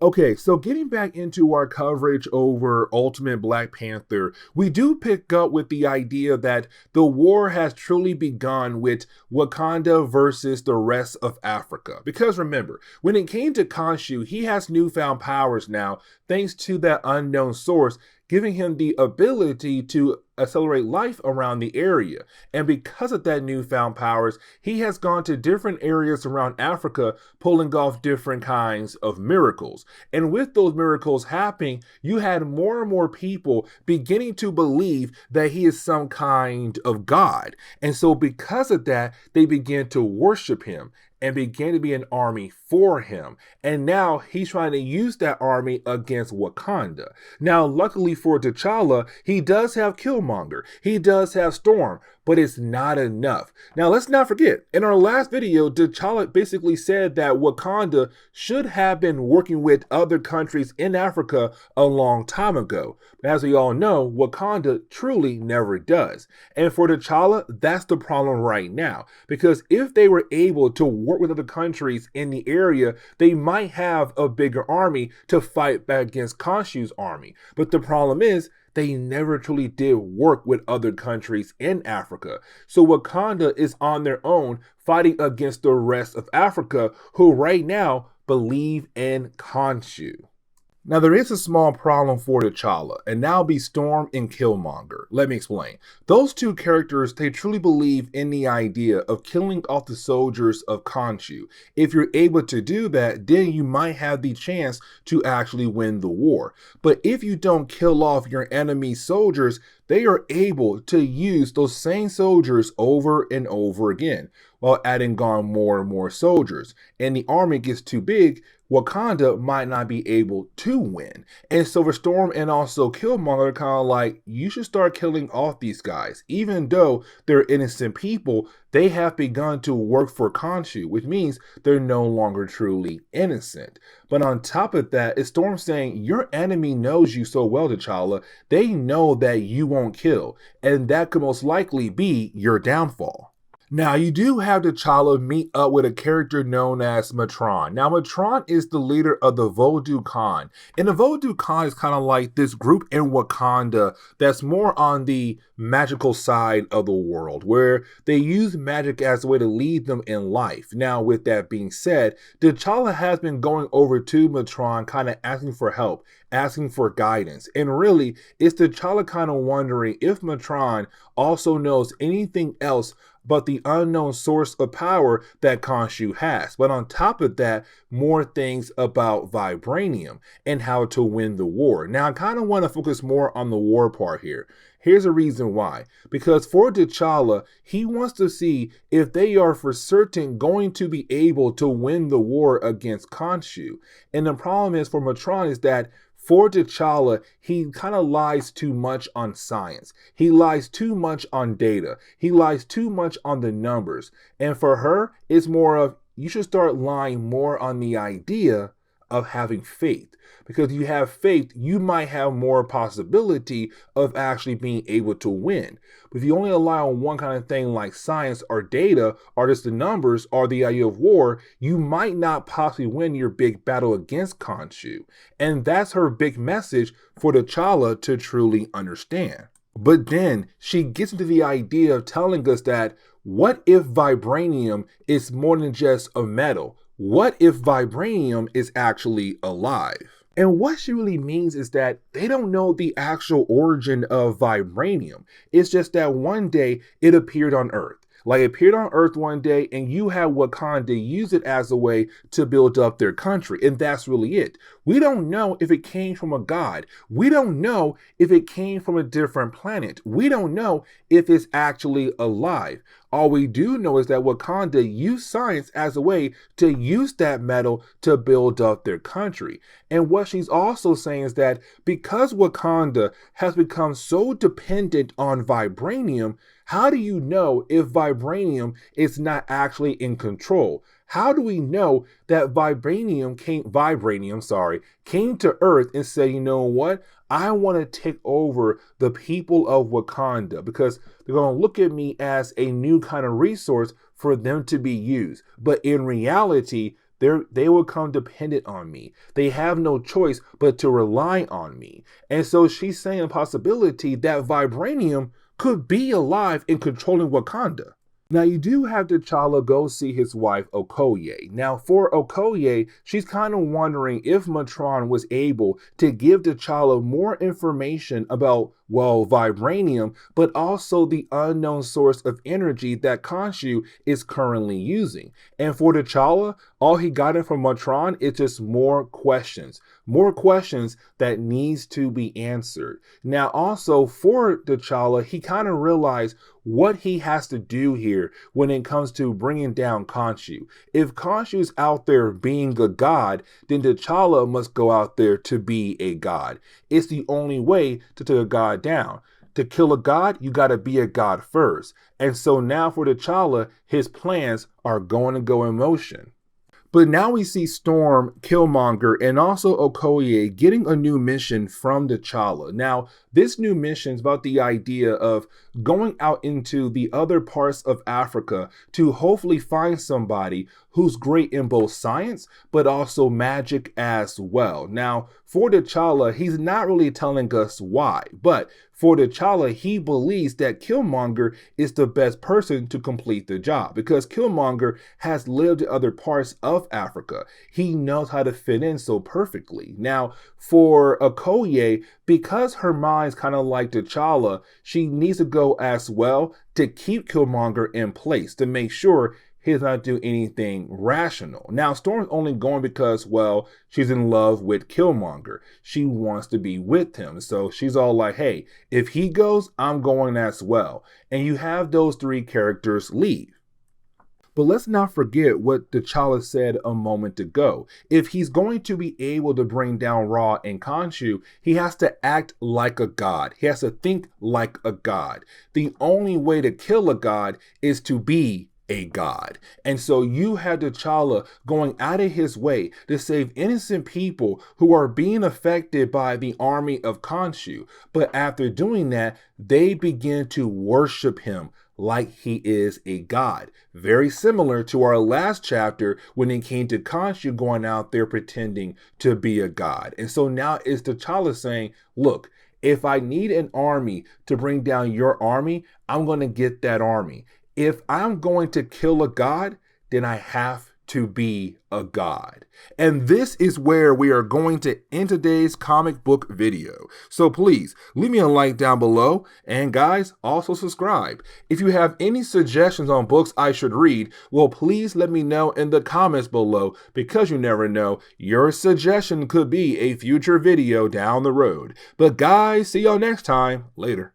Okay, so getting back into our coverage over Ultimate Black Panther, we do pick up with the idea that the war has truly begun with Wakanda versus the rest of Africa. Because remember, when it came to Khonshu, he has newfound powers now, thanks to that unknown source, giving him the ability to accelerate life around the area. And because of that newfound powers, he has gone to different areas around Africa, pulling off different kinds of miracles. And with those miracles happening, you had more and more people beginning to believe that he is some kind of God. And so because of that, they began to worship him and began to be an army for him. And now he's trying to use that army against Wakanda. Now, luckily for T'Challa, he does have Killmonger. He does have Storm, but it's not enough. Now, let's not forget, in our last video, T'Challa basically said that Wakanda should have been working with other countries in Africa a long time ago. But as we all know, Wakanda truly never does. And for T'Challa, that's the problem right now. Because if they were able to work with other countries in the area, they might have a bigger army to fight back against Khonshu's army. But the problem is, they never truly did work with other countries in Africa. So Wakanda is on their own fighting against the rest of Africa, who right now believe in Khonshu. Now, there is a small problem for T'Challa, and that'll be Storm and Killmonger. Let me explain. Those two characters, they truly believe in the idea of killing off the soldiers of Khonshu. If you're able to do that, then you might have the chance to actually win the war. But if you don't kill off your enemy soldiers, they are able to use those same soldiers over and over again, while adding on more and more soldiers. And the army gets too big, Wakanda might not be able to win. And so for Storm and also Killmonger, kind of like, you should start killing off these guys. Even though they're innocent people, they have begun to work for Khonshu, which means they're no longer truly innocent. But on top of that, is Storm saying, your enemy knows you so well, T'Challa, they know that you won't kill, and that could most likely be your downfall. Now, you do have T'Challa meet up with a character known as Matron. Now, Matron is the leader of the Vodou Khan. And the Vodou Khan is kind of like this group in Wakanda that's more on the magical side of the world, where they use magic as a way to lead them in life. Now, with that being said, T'Challa has been going over to Matron, kind of asking for help, asking for guidance. And really, it's T'Challa kind of wondering if Matron also knows anything else but the unknown source of power that Khonshu has. But on top of that, more things about vibranium and how to win the war. Now, I kind of want to focus more on the war part here. Here's a reason why. Because for T'Challa, he wants to see if they are for certain going to be able to win the war against Khonshu. And the problem is for Matron is that for T'Challa, he kind of lies too much on science. He lies too much on data. He lies too much on the numbers. And for her, it's more of, you should start lying more on the idea of having faith. Because if you have faith, you might have more possibility of actually being able to win. But if you only rely on one kind of thing like science or data or just the numbers or the idea of war, you might not possibly win your big battle against Khonshu. And that's her big message for T'Challa to truly understand. But then she gets into the idea of telling us that, what if vibranium is more than just a metal? What if vibranium is actually alive? And what she really means is that they don't know the actual origin of vibranium. It's just that one day it appeared on Earth. Like, it appeared on Earth one day, and you had Wakanda use it as a way to build up their country. And that's really it. We don't know if it came from a god. We don't know if it came from a different planet. We don't know if it's actually alive. All we do know is that Wakanda used science as a way to use that metal to build up their country. And what she's also saying is that because Wakanda has become so dependent on vibranium, how do you know if vibranium is not actually in control? How do we know that vibranium came to Earth and said, you know what? I want to take over the people of Wakanda because they're going to look at me as a new kind of resource for them to be used. But in reality, they will become dependent on me. They have no choice but to rely on me. And so she's saying a possibility that vibranium could be alive in controlling Wakanda. Now, you do have T'Challa go see his wife, Okoye. Now, for Okoye, she's kind of wondering if Matron was able to give T'Challa more information about, well, vibranium, but also the unknown source of energy that Khonshu is currently using. And for T'Challa, all he got from Matron is just more questions that needs to be answered. Now, also for T'Challa, he kind of realized what he has to do here when it comes to bringing down Khonshu. If Khonshu's out there being a god, then T'Challa must go out there to be a god. It's the only way to take a god down. To kill a god, you got to be a god first. And so now for T'Challa, his plans are going to go in motion. But now we see Storm, Killmonger, and also Okoye getting a new mission from T'Challa. Now, this new mission is about the idea of going out into the other parts of Africa to hopefully find somebody who's great in both science, but also magic as well. Now, for T'Challa, he's not really telling us why, but for T'Challa, he believes that Killmonger is the best person to complete the job because Killmonger has lived in other parts of Africa. He knows how to fit in so perfectly. Now, for Okoye, because her mind's kind of like T'Challa, she needs to go as well to keep Killmonger in place to make sure he does not do anything rational. Now, Storm's only going because, well, she's in love with Killmonger. She wants to be with him. So she's all like, hey, if he goes, I'm going as well. And you have those three characters leave. But let's not forget what T'Challa said a moment ago. If he's going to be able to bring down Ra and Khonshu, he has to act like a god. He has to think like a god. The only way to kill a god is to be a god. And so you had T'Challa going out of his way to save innocent people who are being affected by the army of Khonshu. But after doing that, they begin to worship him like he is a god. Very similar to our last chapter when it came to Khonshu going out there pretending to be a god. And so now it's T'Challa saying, look, if I need an army to bring down your army, I'm going to get that army. If I'm going to kill a god, then I have to be a god. And this is where we are going to end today's comic book video. So please leave me a like down below, and guys, also subscribe. If you have any suggestions on books I should read, well, please let me know in the comments below, because you never know, your suggestion could be a future video down the road. But guys, see y'all next time. Later.